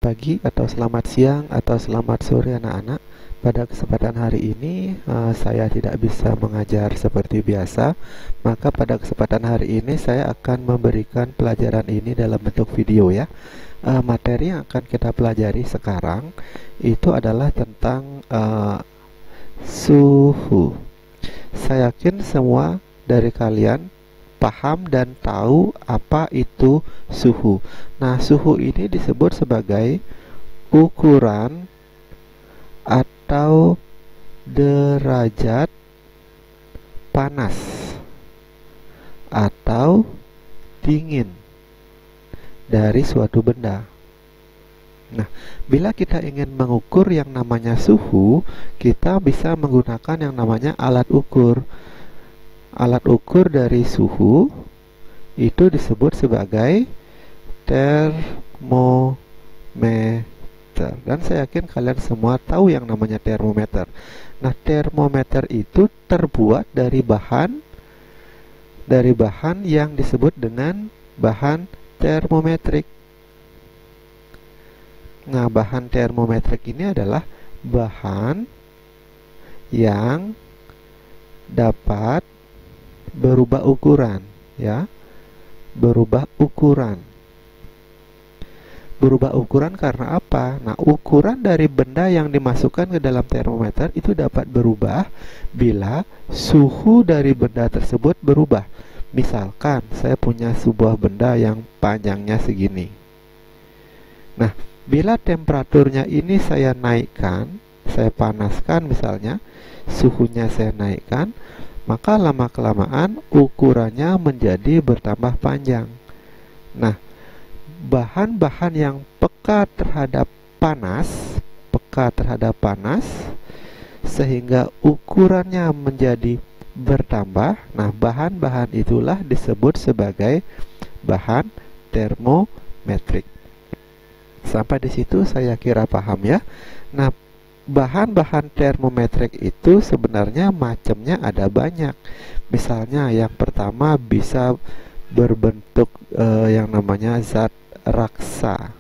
Pagi atau selamat siang atau selamat sore anak-anak. Pada kesempatan hari ini saya tidak bisa mengajar seperti biasa. Maka pada kesempatan hari ini saya akan memberikan pelajaran ini dalam bentuk video ya. Materi yang akan kita pelajari sekarang itu adalah tentang suhu. Saya yakin semua dari kalian paham dan tahu apa itu suhu. Nah, suhu ini disebut sebagai ukuran atau derajat panas atau dingin dari suatu benda. Nah, bila kita ingin mengukur yang namanya suhu, kita bisa menggunakan yang namanya alat ukur. Alat ukur dari suhu itu disebut sebagai termometer. Dan saya yakin kalian semua tahu yang namanya termometer. Nah, termometer itu terbuat dari bahan yang disebut dengan bahan termometrik. Nah, bahan termometrik ini adalah bahan yang dapat berubah ukuran, ya. Berubah ukuran karena apa? Nah, ukuran dari benda yang dimasukkan ke dalam termometer itu dapat berubah bila suhu dari benda tersebut berubah. Misalkan saya punya sebuah benda yang panjangnya segini. Nah, bila temperaturnya ini saya naikkan, saya panaskan misalnya, suhunya saya naikkan, maka lama-kelamaan ukurannya menjadi bertambah panjang. Nah, bahan-bahan yang peka terhadap panas, sehingga ukurannya menjadi bertambah. Nah, bahan-bahan itulah disebut sebagai bahan termometrik. Sampai di situ saya kira paham ya. Nah, bahan-bahan termometrik itu sebenarnya macamnya ada banyak. Misalnya yang pertama bisa berbentuk yang namanya zat raksa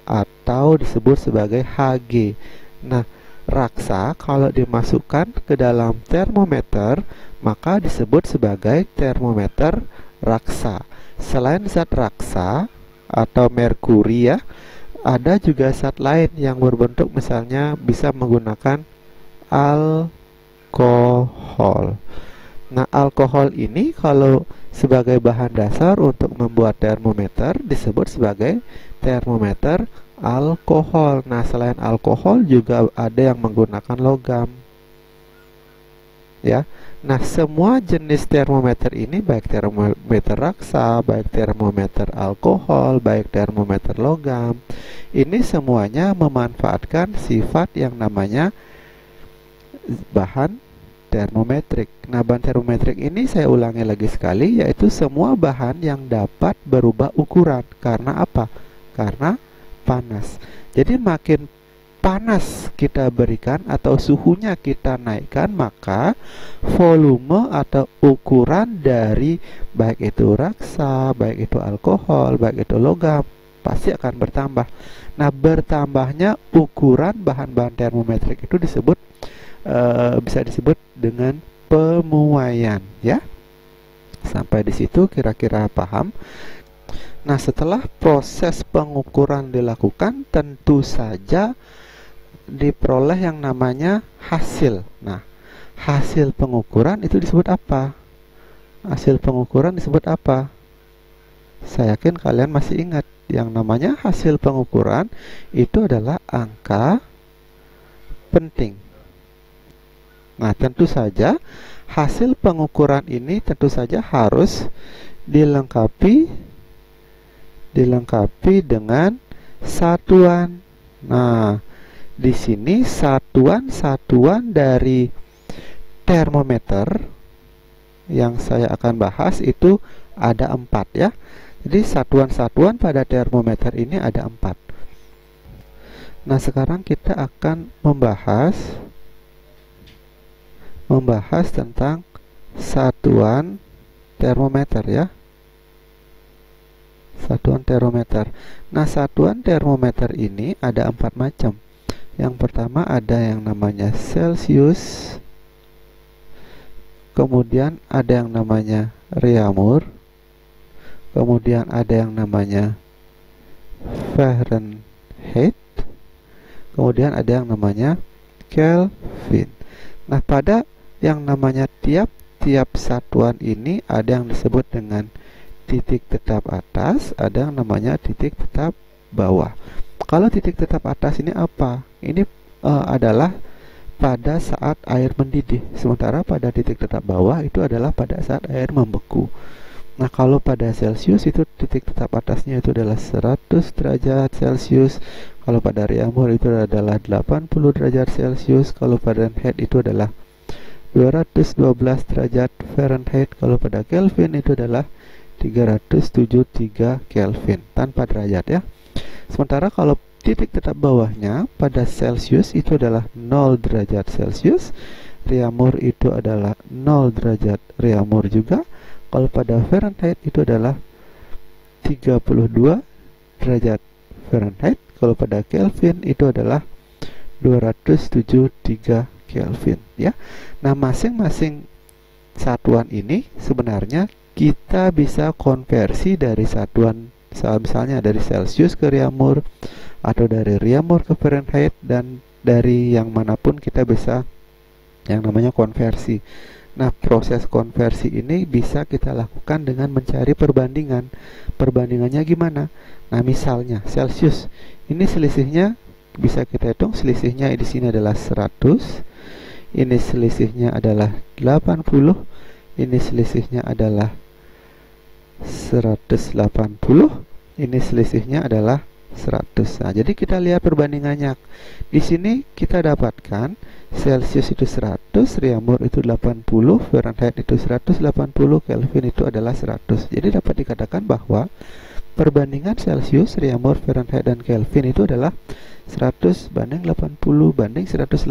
atau disebut sebagai Hg. Nah, raksa kalau dimasukkan ke dalam termometer maka disebut sebagai termometer raksa. Selain zat raksa atau merkuri ya, ada juga zat lain yang berbentuk misalnya bisa menggunakan alkohol. Nah, alkohol ini kalau sebagai bahan dasar untuk membuat termometer disebut sebagai termometer alkohol. Nah, selain alkohol juga ada yang menggunakan logam. Ya. Nah, semua jenis termometer ini, baik termometer raksa, baik termometer alkohol, baik termometer logam, ini semuanya memanfaatkan sifat yang namanya bahan termometrik. Nah, bahan termometrik ini saya ulangi lagi sekali, yaitu semua bahan yang dapat berubah ukuran. Karena apa? Karena panas. Jadi makin panas kita berikan atau suhunya kita naikkan, maka volume atau ukuran dari baik itu raksa, baik itu alkohol, baik itu logam pasti akan bertambah. Nah, bertambahnya ukuran bahan-bahan termometrik itu disebut bisa disebut dengan pemuaian ya. Sampai di situ kira-kira paham. Nah, setelah proses pengukuran dilakukan, tentu saja diperoleh yang namanya hasil. Nah, hasil pengukuran itu disebut apa? Hasil pengukuran disebut apa? Saya yakin kalian masih ingat. Yang namanya hasil pengukuran itu adalah angka penting. Nah, tentu saja hasil pengukuran ini tentu saja harus dilengkapi dengan satuan. Nah, di sini satuan-satuan dari termometer yang saya akan bahas itu ada 4 ya. Jadi satuan-satuan pada termometer ini ada 4. Nah, sekarang kita akan membahas tentang satuan termometer ya. Satuan termometer. Nah, satuan termometer ini ada 4 macam. Yang pertama ada yang namanya Celsius, kemudian ada yang namanya Reaumur, kemudian ada yang namanya Fahrenheit, kemudian ada yang namanya Kelvin. Nah, pada yang namanya tiap satuan ini ada yang disebut dengan titik tetap atas, ada yang namanya titik tetap bawah. Kalau titik tetap atas ini apa? Ini adalah pada saat air mendidih, sementara pada titik tetap bawah itu adalah pada saat air membeku. Nah, kalau pada Celsius itu titik tetap atasnya itu adalah 100 derajat Celsius. Kalau pada Reaumur itu adalah 80 derajat Celsius. Kalau pada Fahrenheit itu adalah 212 derajat Fahrenheit. Kalau pada Kelvin itu adalah 373 Kelvin tanpa derajat ya. Sementara kalau titik tetap bawahnya pada Celsius itu adalah 0 derajat Celsius. Reaumur itu adalah 0 derajat Reaumur juga. Kalau pada Fahrenheit itu adalah 32 derajat Fahrenheit. Kalau pada Kelvin itu adalah 273 Kelvin ya. Nah, masing-masing satuan ini sebenarnya kita bisa konversi dari satuan, misalnya dari Celsius ke Reaumur, atau dari Reaumur ke Fahrenheit, dan dari yang manapun kita bisa yang namanya konversi. Nah, proses konversi ini bisa kita lakukan dengan mencari perbandingan. Perbandingannya gimana? Nah, misalnya Celsius ini selisihnya bisa kita hitung, selisihnya di sini adalah 100, ini selisihnya adalah 80, ini selisihnya adalah 180, ini selisihnya adalah 100. Nah, jadi kita lihat perbandingannya. Di sini kita dapatkan Celsius itu 100, Reaumur itu 80, Fahrenheit itu 180, Kelvin itu adalah 100. Jadi dapat dikatakan bahwa perbandingan Celsius, Reaumur, Fahrenheit, dan Kelvin itu adalah 100 banding 80 banding 180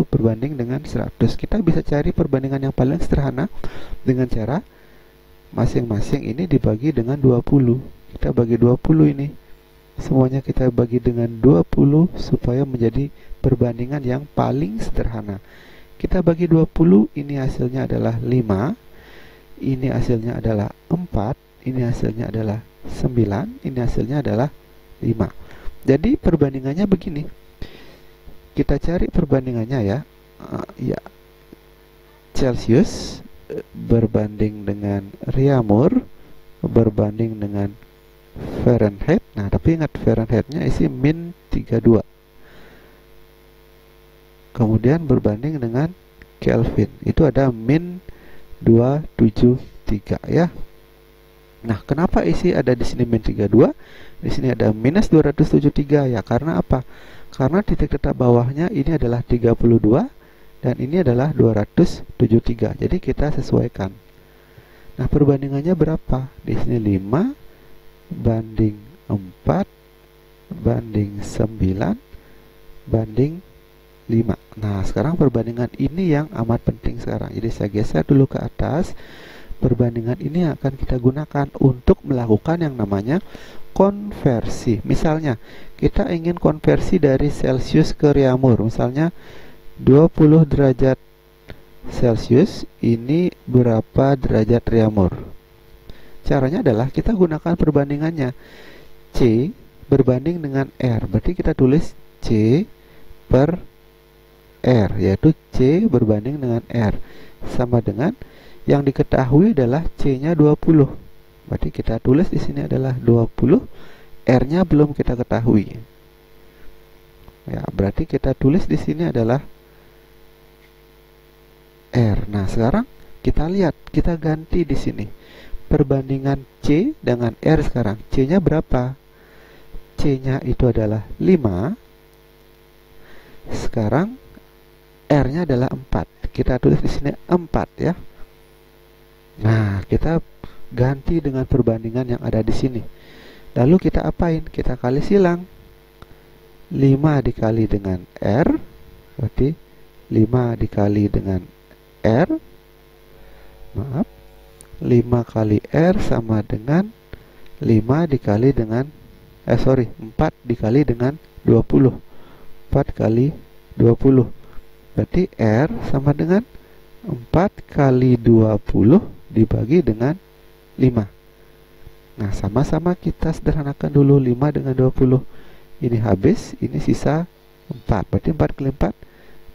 berbanding dengan 100. Kita bisa cari perbandingan yang paling sederhana dengan cara masing-masing ini dibagi dengan 20. Kita bagi 20 ini. Semuanya kita bagi dengan 20 supaya menjadi perbandingan yang paling sederhana. Kita bagi 20, ini hasilnya adalah 5, ini hasilnya adalah 4, ini hasilnya adalah 9, ini hasilnya adalah 5. Jadi perbandingannya begini. Kita cari perbandingannya ya. Ya. Celsius berbanding dengan Reaumur berbanding dengan Fahrenheit. Nah, tapi ingat Fahrenheitnya isi min 32. Kemudian berbanding dengan Kelvin itu ada min 273 ya. Nah, kenapa isi ada di sini min 32? Di sini ada minus 273 ya. Karena apa? Karena titik tetap bawahnya ini adalah 32 dan ini adalah 273. Jadi kita sesuaikan. Nah, perbandingannya berapa? Di sini 5 banding 4 banding 9 banding 5. Nah, sekarang perbandingan ini yang amat penting sekarang. Jadi saya geser dulu ke atas. Perbandingan ini akan kita gunakan untuk melakukan yang namanya konversi. Misalnya, kita ingin konversi dari Celsius ke Reaumur. Misalnya 20 derajat Celsius ini berapa derajat Reaumur? Caranya adalah kita gunakan perbandingannya. C berbanding dengan R. Berarti kita tulis C per R, yaitu C berbanding dengan R. Sama dengan yang diketahui adalah C-nya 20. Berarti kita tulis di sini adalah 20. R-nya belum kita ketahui. Ya, berarti kita tulis di sini adalah R. Nah, sekarang kita lihat, kita ganti di sini. Perbandingan C dengan R sekarang. C-nya berapa? C-nya itu adalah 5. Sekarang R-nya adalah 4. Kita tulis di sini 4 ya. Nah, kita ganti dengan perbandingan yang ada di sini. Lalu kita apain? Kita kali silang. 5 dikali dengan R, berarti 5 dikali dengan R. Maaf. 5 kali R sama dengan 5 dikali dengan 4 dikali dengan 20. 4 kali 20. Berarti R sama dengan 4 kali 20 dibagi dengan 5. Nah, sama-sama kita sederhanakan dulu 5 dengan 20. Ini habis, ini sisa 4. Berarti 4 kali 4,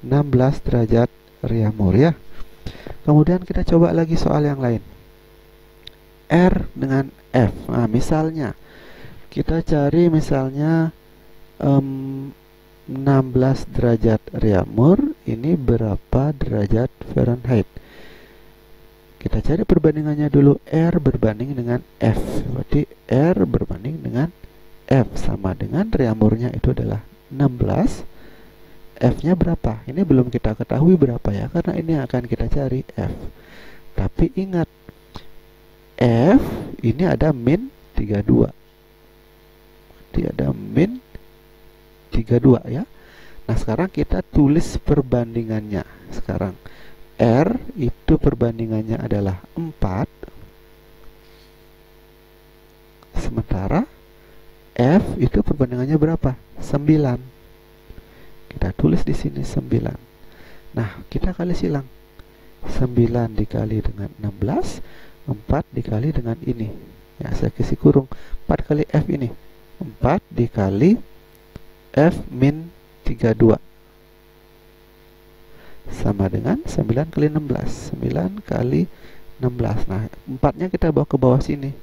16 derajat Reaumur ya. Kemudian kita coba lagi soal yang lain. R dengan F. Nah, misalnya kita cari misalnya 16 derajat Reaumur, ini berapa derajat Fahrenheit? Kita cari perbandingannya dulu. R berbanding dengan F. Berarti R berbanding dengan F sama dengan Reaumurnya itu adalah 16. F-nya berapa? Ini belum kita ketahui berapa ya, karena ini akan kita cari F. Tapi ingat, F ini ada min 32. Jadi ada min 32 ya. Nah, sekarang kita tulis perbandingannya. Sekarang R itu perbandingannya adalah 4. Sementara F itu perbandingannya berapa? 9. Kita tulis di sini 9. Nah, kita kali silang. 9 dikali dengan 16, 4 dikali dengan ini. Ya, saya kasih kurung. 4 kali F ini. 4 dikali F min 32. Sama dengan 9 kali 16. 9 kali 16. Nah, 4-nya kita bawa ke bawah sini.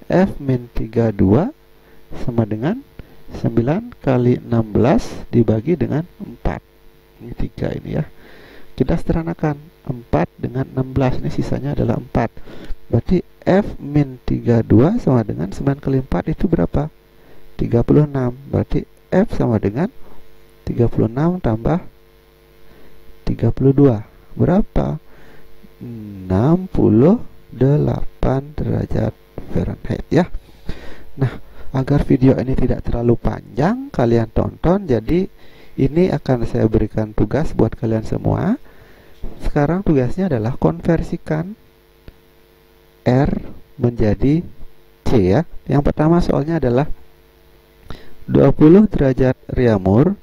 F min 32 sama dengan 9 kali 16 dibagi dengan 4. Ini 3 ini ya. Kita sederhanakan. 4 dengan 16. Ini sisanya adalah 4. Berarti F min 32 sama dengan 9 kali 4 itu berapa? 36. Berarti F sama dengan 36 tambah 32. Berapa? 68 derajat Fahrenheit ya. Nah, agar video ini tidak terlalu panjang, kalian tonton. Jadi ini akan saya berikan tugas buat kalian semua. Sekarang tugasnya adalah konversikan R menjadi C ya. Yang pertama soalnya adalah 20 derajat Reaumur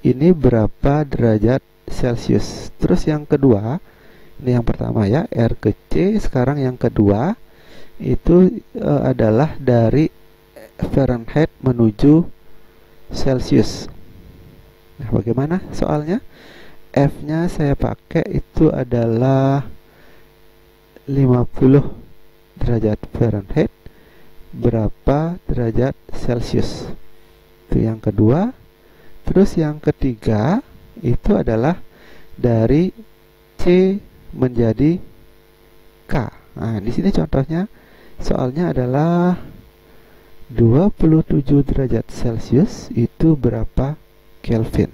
ini berapa derajat Celcius. Terus yang kedua, ini yang pertama ya, R ke C. Sekarang yang kedua itu adalah dari Fahrenheit menuju Celsius. Nah, bagaimana soalnya? F-nya saya pakai itu adalah 50 derajat Fahrenheit berapa derajat Celsius. Itu yang kedua. Terus yang ketiga itu adalah dari C menjadi K. Nah, di sini contohnya soalnya adalah 27 derajat Celcius itu berapa Kelvin.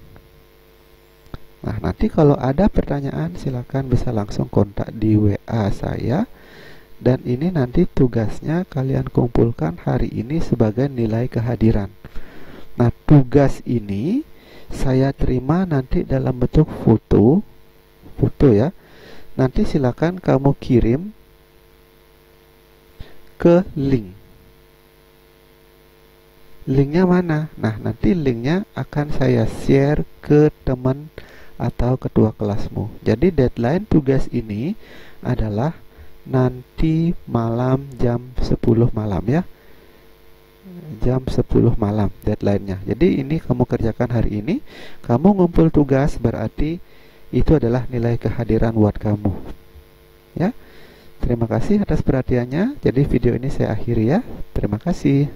Nah, nanti kalau ada pertanyaan silakan bisa langsung kontak di WA saya. Dan ini nanti tugasnya kalian kumpulkan hari ini sebagai nilai kehadiran. Nah, tugas ini saya terima nanti dalam bentuk foto ya. Nanti silakan kamu kirim ke link. Linknya mana? Nah, nanti linknya akan saya share ke teman atau ketua kelasmu. Jadi deadline tugas ini adalah nanti malam jam 10 malam ya. Jam 10 malam deadline-nya. Jadi ini kamu kerjakan hari ini. Kamu ngumpul tugas, berarti itu adalah nilai kehadiran buat kamu. Ya. Terima kasih atas perhatiannya. Jadi video ini saya akhiri ya. Terima kasih.